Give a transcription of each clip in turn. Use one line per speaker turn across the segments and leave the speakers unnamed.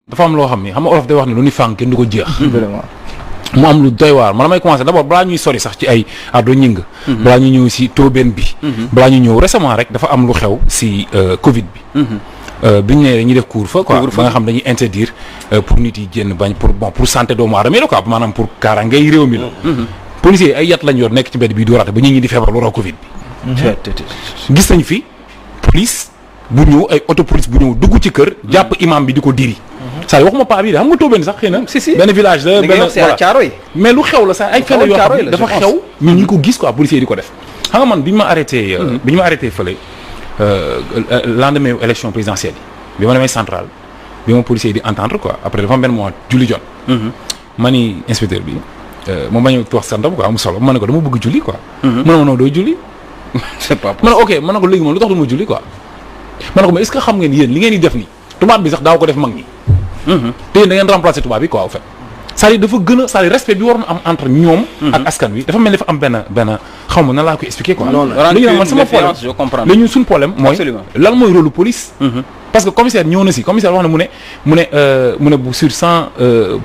dafa am loo xam ni xam nga olof day wax ne lu ni fànn kenn du ko jeex. vraiment mu am lu doy waar man damay commencer d'abord balaa ñuy sori sax ci ay ardo ñing. balaa ñu ñëw si tóobeen bi. balaa ñu ñëw récemment rek dafa am lu xew si Covid bi. bi ñu nee dañuy def couvre-feu quoi ba nga xam dañuy interdire pour nit yi génn bañ pour santé doomu aadama yi la quoi maanaam pour kaaraangay réew mi la. policiers yi ay yat lañ yor nekk ci mbedd bi du rate ba ñi di feebar lu raw Covid bi. gis nañ fi police bu ñëw ay auto police bu ñëw dugg ci kër jàpp imam bi di ko diri. saa yi waxuma paa bi de xam nga tóobeen sax xëy na. benn village la benn voilà mais lu xew la sax ay fenn yoo xam ne dafa xew ñun ñu ko gis quoi policiers yi di ko def. xam nga man bi ñu ma arrêté fële lendemain élection présidentielle yi bi ma demee central bi ma policier di entendre quoi après dafa am benn mois julli jot. ma ni inspecteur bi moom ma ñëw wax santam quoi amul solo ma ne ko dama bëgg julli quoi. mu ne ma non doo julli. c'est pas possible ma ne ok ma ne ko léegi moom lu tax du ma julli quoi. ma ne ko mais est-ce que xam ngeen yéen li ngeen di def nii tubaab bi sax daaw ko def mag ñi. te yéen da ngeen remplacer tubaab bi quoi au fait. c'est-à-dire dafa gën a c'est-à-dire respect bi waroon am entre ñoom. ak askan wi dafa mel ni dafa am benn xaw ma nan laa koy expliquer quoi. léegi nag man sama problème léegi ñun suñu problème mooy. lan mooy rôle police. parce que commissaire ñëw na si commissaire wax na mu ne bu sur 100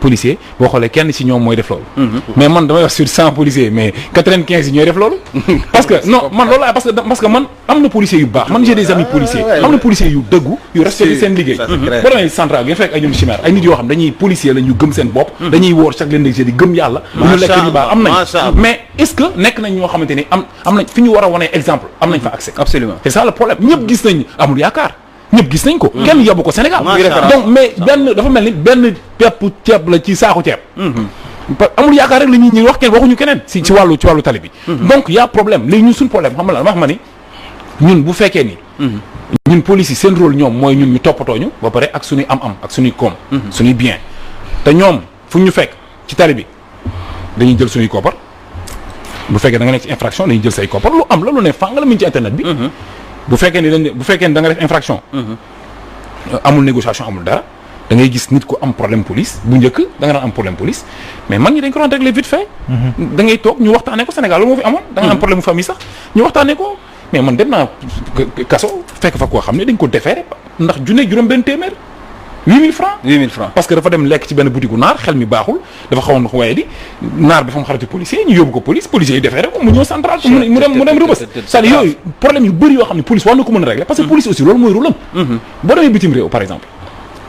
policiers boo xoolee kenn si ñoom mooy def loolu. mais man damay wax sur 100 policiers mais 95 yi ñooy def loolu. parce que non man loolu laa parce que man am na policiers yu baax man j'ai des amis policiers. am na policiers yu dëggu yu respecté seen liggéey. boo demee central nga fekk ay ñoom chimère ay nit yoo xam dañuy policier la ñu gëm seen bopp. dañuy woor chaque lundi jeudi gëm yàlla. ñu lekk ñu baax am nañ mais est-ce que nekk nañ ñoo xamante ni am nañ fi ñu war a wane exemple am nañ fa accès. absolument c'est ça le problème ñëpp gis nañ amul yaakaar ñëpp gis nañ ko. kenn yóbbu ko Sénégal. donc mais dafa mel ni benn pepp ceeb la ci saaku ceeb. amul yaakaar rek la ñuy wax kenn waxuñu keneen. ci wàllu tali bi. donc y a problème léegi ñun suñu problème xam nga la wax ma ni ñun bu fekkee ni. ñun police yi seen rôle ñoom mooy ñun ñu toppatoo ñu ba pare ak suñuy am-am ak suñuy koom. suñuy bien te ñoom fu ñu fekk ci tali bi dañuy jël suñuy koppar bu fekkee da nga nekk ci infraction dañuy jël say koppar lu am la lu ne fàng la mu ngi ci internet bi. bu fekkee ni da nga def infraction. amul négociation amul dara da ngay gis nit ku am problème police bu njëkk da nga daan am problème police mais mag ñi dañ ko doon régler vite fait. da ngay toog ñu waxtaanee ko Sénégal lu moo fi amoon. da nga am problème famille sax ñu waxtaanee ko mais man dem naa kaso fekk fa koo xam ne dañ ko déféré ndax junne juróom benn téeméer 8000 francs. 8000 francs parce que dafa dem lekk ci benn boutique naar xel mi baaxul dafa xawoon waaye di naar bi fa mu xarati policier ñu yóbbu ko police policier yi defee rek mu ñëw central mu dem rëbës c'est-à-dire yooyu problème yu bëri yoo xam ne police war na ko mën a régler parce que police aussi loolu mooy rôle am. boo demee bitim réew par exemple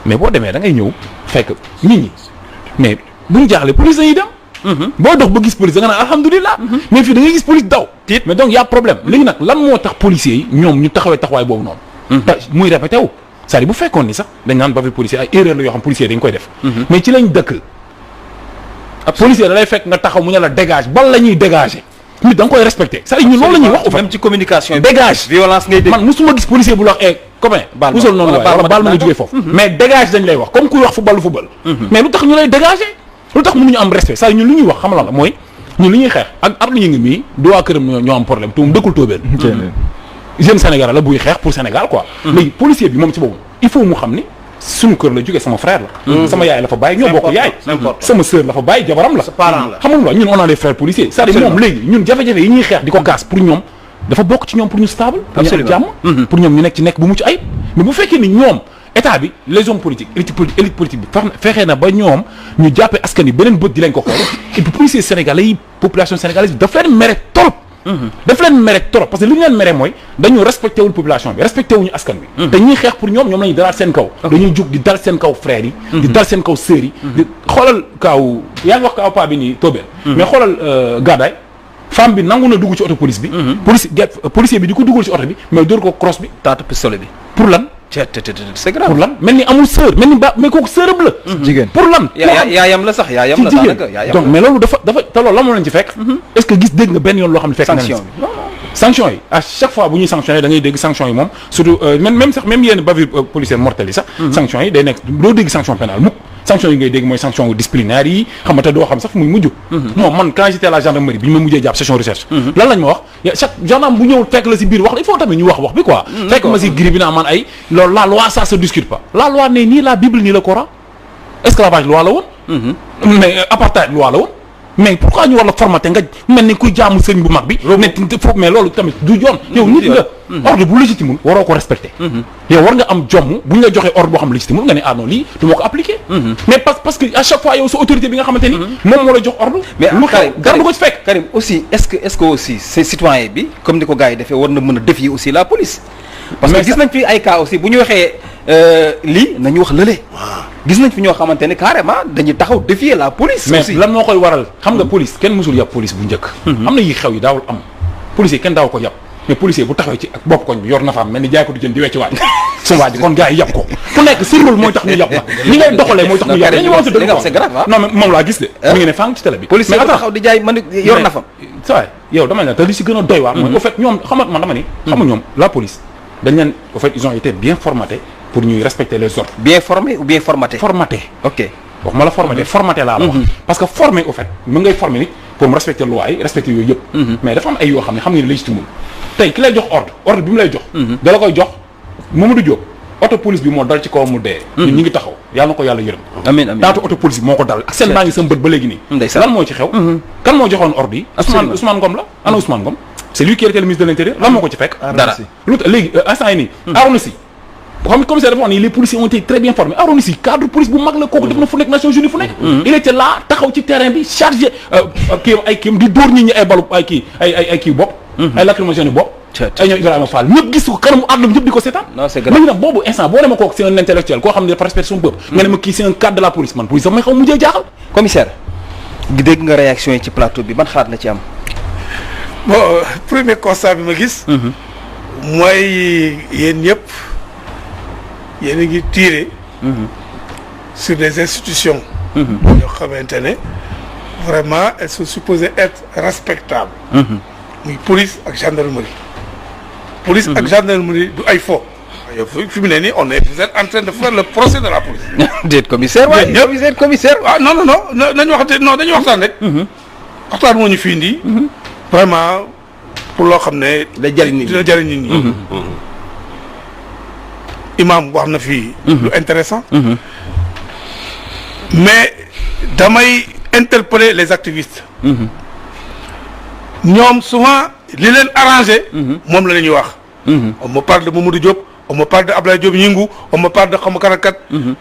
mais boo demee da ngay ñëw fekk nit ñi mais buñ jaaxle police dañuy dem. boo dox ba gis police da nga naan alhamdulilah. mais fii da ngay gis police daw. mais donc y a problème léegi nag lan moo tax policiers yi ñoom ñu taxawee taxawaay boobu noonu. te muy répété wu. c'est-à-dire bu fekkoon ni sax dañ naan bavure policier ay erreur la yoo xam policier dañ koy def. mais ci lañ dëkk. ab policier da lay fekk nga taxaw mu ne la dégage bal la ñuy dégager. nit da nga koy respecté c'est-à-dire ñun loolu la ñuy wax. même ci communication dégage violence ngay dégg. man musuma gis policier bu la wax copain. baal ma wala baal ma nga jógee foofu. mais dégage dañ lay wax comme kuy wax football. mais lu tax ñu lay dégager. lu tax mënuñu am respect c'est-à-dire ñun lu ñuy wax xam la mooy ñun li ñuy xeex ak Ardo Gningue mii du waa këram ñoo am problème tuum dëkkul tóobeen jeune Sénégal la buy xeex pour Sénégal quoi. léegi policier bi moom ci boobu il faut mu xam ni suñu kër la jógee sama frère la. sama yaay la fa bàyyi ñoo bokk yaay. sama sœur la fa bàyyi jabaram la. parent la xamul la ñun on a des frères policiers. c'est-à-dire moom léegi ñun jafe-jafe yi ñuy xeex di ko gaas pour ñoom dafa bokk ci ñoom pour ñu stable. pour ñu am jàmm. pour ñoom ñu nekk ci nekk bu mucc ayib. mais bu fekkee ni ñoom état bi les hommes politiques élite politique bi fexee na ba ñoom ñu jàppee askan yi beneen bët di leen ko xool et puis policiers sénégalais yi population sénégalaise bi daf leen mere trop. daf leen mere trop parce que li ñu leen mere mooy dañu respecté wul population bi respecté wuñu askan bi. te ñuy xeex pour ñoom lañu dalaat seen kaw. dañuy jug di dal seen kaw frères yi. di dal seen kaw sœurs yi. di xoolal kaaw yaa ngi wax kaaw paa bi nii Tobel. mais xoolal gàddaay femme bi nangu na dugg ci auto police bi. policier bi di ko dugal ci auto bi mais dóor ko crosse bi. taatu pistolet bi pour lan. c'est grave pour lan mel ni amul sœur mel ni mais kooku sœuram la. jigéen pour lan. yaayam la sax yaayam la daanaka yaayam donc mais loolu dafa te loolu la moo leen ci fekk. est-ce que gis dégg nga benn yoon loo xam ne fekk na sanction yi à chaque fois bu ñuy sanctionné da ngay dégg sanction yi moom surtout même yenn bavure policière mortelle yi sax. sanction yi day nekk doo dégg sanction pénale mukk sanction yi ngay dégg mooy sanction disciplinaire yi xam nga te doo xam sax muy mujj. non man quand j'étais à la gendarmerie bi ñu ma mujjee jàpp session recherche. lan lañ ma wax chaque gendarme bu ñëw fekk la si biir wax la il faut tamit ñu wax bi quoi. fekk ma si gris bi naa man ay loolu la loi ça se discute pas la loi n'est ni la Bible ni le Coran esclavage loi la woon. mais apartheid loi la woon. mais pourquoi ñu war la formaté nga mel ni kuy jaamu sëñ bu mag bi ne foofu mais loolu tamit du yoon yow nit nga ordre bu légitime waroo ko respecté yow war nga am jomm bu ñu la joxee ordre boo xam légitime nga ne ah non lii du ma ko appliqué mais parce que à chaque fois yow sa autorité bi nga xamante ni moom moo la jox ordre
mais
lu xew dara du ko ci fekk
Karim aussi est-ce que aussi ces citoyens bi comme ni ko gars yi defee war na mën a défier aussi la police parce que gis nañ fi ay cas aussi bu ñu waxee lii nañu wax lële gis nañ fi ñoo xamante ne carrément dañuy taxaw défier la police
mais
aussi
lan moo koy waral xam nga police kenn mësul yàpp police bu njëkk am na yi xew yi daawul am policier kenn daaw ko yàpp mais policier bu taxawee ci ak bopp koñ bi yor na fa am mel ni jaay ko du jën di wecci waaj su waaj kon gars yi yàpp ko ku nekk sa rôle mooy tax ñu yàpp la li ngay doxalee mooy tax ñu yàpp dañu wax dëgg
c'est grave
non mais moom laa gis de mi ngi ne fang ci télé bi
policier bu taxaw di jaay man yor na fa
ça yow dama ne te li si gën a doy waar mooy au fait ñoom xamat man dama ni xamu ñoom la police dañ leen au fait ils ont été bien formatés pour ñuy respecter les ordres
bien formé ou bien formaté ok
waxuma la formaté laa la wax parce que formé au fait mu ngay formé nit pour mu respecter loi yi respecter yooyu yëpp mais dafa am ay yoo xam ne xam nga ne légitime tey ki lay jox ordre bi mu lay jox da la koy jox Mamadou Diop auto police bi moo dal ci kaw mu dee ñun ñi ngi taxaw yàlla na ko yàlla yërëm
amiin amiin
daatu auto police bi moo ko dal ak seen baa ngi sama bët ba léegi nii lan moo ci xew kan moo joxoon ordre yi Ousmane Ngom la ana Ousmane Ngom c'est lui qui était le ministre de l'intérieur lan moo ko ci fekk dara lu léegi instant yi nii Arouna Sy xam nga commissaire dafa wax ni les policiers ont été très bien formés Arouna Sy cadre police bu mag la kooku def na fu nekk Nations Unies fu nekk il était là taxaw ci terrain bi chargé kii di dóor nit ñi ay balu ay kii ay kii bopp ay lacrymogène bopp ay ñoom Ibrahima Fall ñëpp gis ko kanamu àdduna ñëpp di ko seetaan léegi nag boobu instant boo demee kooku c'est un intellectuel koo xam ne dafa respecté son peuple nga ne ma kii c'est un cadre de la police man police sax may xaw mujjee jaaxal
commissaire dégg nga réaction yi ci plateau bi ban xalaat la ci am
bon premier constat bi ma gis mooy yéen ñëpp yéen a ngi tiré sur des institutions yoo xamante ne vraiment elles sont supposées être respectables muy police ak gendarmerie police ak gendarmerie du ay fo yow fi mu ne nii vous êtes en train de faire le procès de la police
déet commissaire waaye commissaire
ah non nañu waxte non dañu waxtaan rek waxtaan moo ñu fi indi vraiment pour loo xam ne dina jëriñ nit ñi imam wax na fii lu intéressant mais damay interpeller les activistes ñoom souvent li leen arrangé moom la ñuy wax on me parle de Mamadou Diop on me parle de Abdoulaye Diop Ñingu on me parle de xam karakat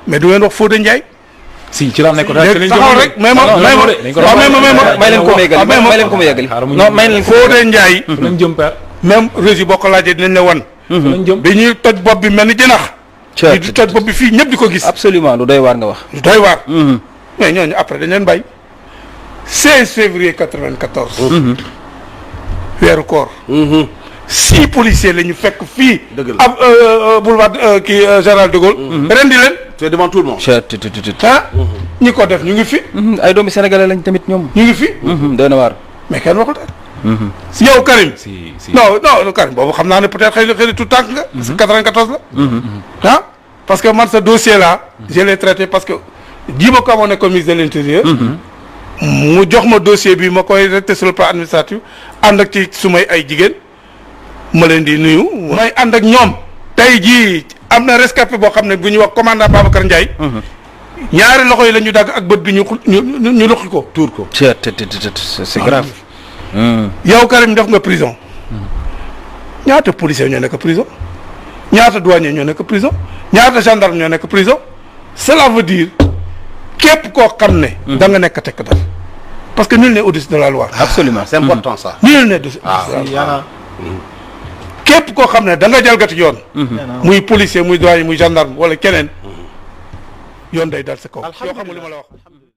mais du ngeen wax Fodé Ndiaye
si ci la nekk
taxaw rek may ma yeggali
non may leen
Fodé Ndiaye
lañ jëm père
même régi boo ko laajee dinañ la wan
lañ jëm
bi ñuy toj bopp bi mel ni jënax di toj bopp bi fii ñëpp di ko gis
absolument lu doy waar nga wax
lu doy waar mais ñooñu après dañ leen bàyyi 16 février 94 weeru koor 6 policiers la ñu fekk fii ab boulevard kii général de Gaulle rendi leen
c'est devant tout le monde
ah ñi ko def ñu ngi fi
ay doomi sénégalais lañ tamit ñoom
ñu ngi fi
doy na waar
mais kenn waxul dara yow Karim non Karim boobu xam naa ne peut-être xëy na tout tànk nga 94 la ah parce que man ce dossier là je l'ai traité parce que Djibo Ka moo nekkoon ministre de l'intérieur mu jox ma dossier bi ma koy traité sur le plan administratif ànd ak ci sumay ay jigéen ma leen di nuyu may ànd ak ñoom tey jii am na rescapé boo xam ne bu ñuy wax commandant Babacar Ndiaye ñaari loxo yi la ñu dagg ak bët bi ñu luqi ko tuur ko
c'est grave
yow Karim def nga prison ñaata policiers ñoo nekk prison ñaata douanier ñoo nekk prison ñaata gendarme ñoo nekk prison cela veut dire képp koo xam ne da nga nekk tekk dal parce que nul n'est au-dessus de la loi
absolument
c'est important ça
nul n'est au-dessus de la loi képp koo xam ne da nga jalgati yoon muy policier muy douanier muy gendarme wala keneen yoon day dal sa kaw yoo xam nga li ma la wax